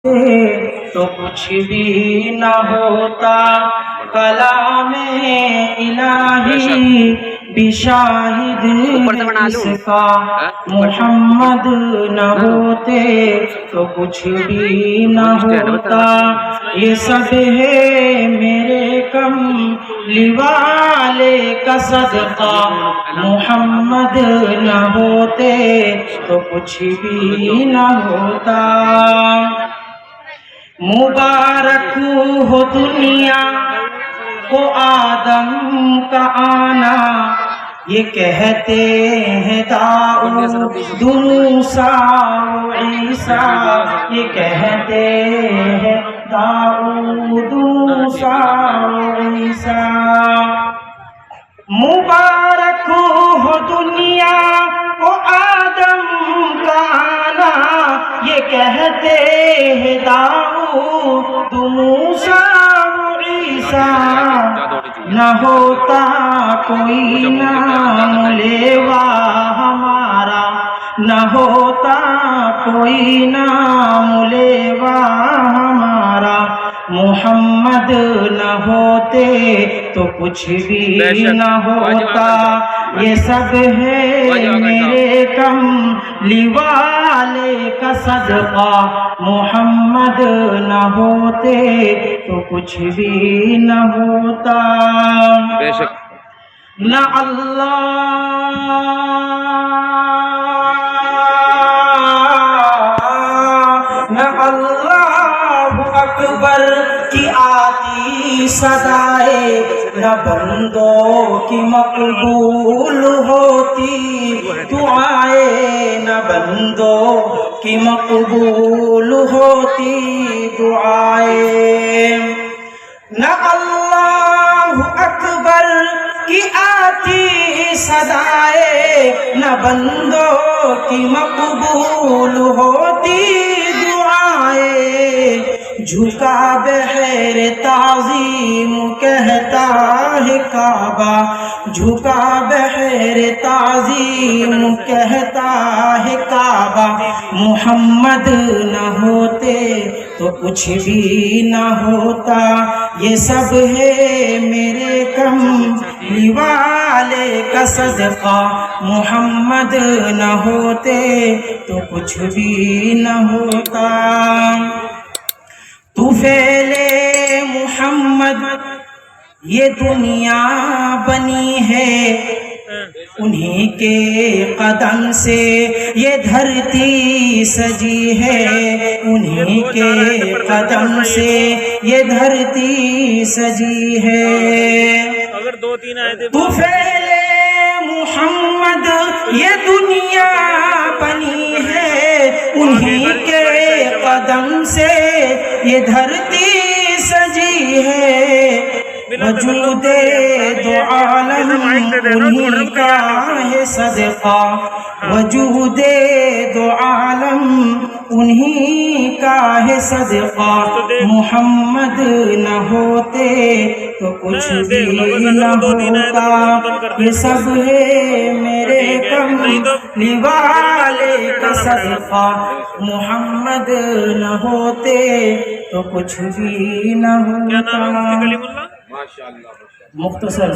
تو کچھ بھی نہ ہوتا، کلام الہی بھی شاہد اس کا، محمد نہ ہوتے تو کچھ بھی نہ ہوتا، یہ سب ہے میرے کملی والے کا صدقہ، محمد نہ ہوتے تو کچھ بھی نہ ہوتا۔ مبارک ہو دنیا کو آدم کا آنا، یہ کہتے ہیں داؤد موسیٰ و عیسیٰ، یہ کہتے ہیں داؤد موسیٰ و عیسیٰ۔ مبارک ہو دنیا کو آدم کا آنا، یہ کہتے ہیں داؤد موسیٰ و عیسیٰ، نہ ہوتا کوئی نام لیوا ہمارا، نہ ہوتا کوئی نام لیوا ہمارا، محمد نہ ہوتے تو کچھ بھی نہ ہوتا، یہ سب ہے میرے کملی والے کا صدقہ، محمد نہ ہوتے تو کچھ بھی نہ ہوتا۔ نہ اللہ نہ اللہ اکبر کی آتی صدائے، نہ بندوں کی مقبول ہوتی دعائیں، نہ بندوں کی مقبول ہوتی دعائیں۔ نہ اللہ اکبر کی آتی صدائے، نہ بندوں کی مقبول ہوتی دعائیں، جھکا بحر تعظیم کہتا ہے کعبہ، جھکا بحر تعظیم کہتا ہے کعبہ، محمد نہ ہوتے تو کچھ بھی نہ ہوتا، یہ سب ہے میرے کملی والے کا صدقہ، محمد نہ ہوتے تو کچھ بھی نہ ہوتا۔ طفیل محمد یہ دنیا بنی ہے، انہی کے قدم سے یہ دھرتی سجی ہے، انہی کے قدم سے یہ دھرتی سجی ہے۔ طفیل محمد یہ دنیا بنی ہے، انہی کے قدم سے یہ دھرتی سجی ہے، وجود دو عالم انہی کا ہے صدقہ، وجود دو عالم انہی کا ہے صدقہ، محمد نہ ہوتے تو کچھ بھی نہ ہوتا، یہ سب ہے میرے کملی والے کا صدقہ، محمد نہ ہوتے تو کچھ بھی نہ ہوتا۔ مختصر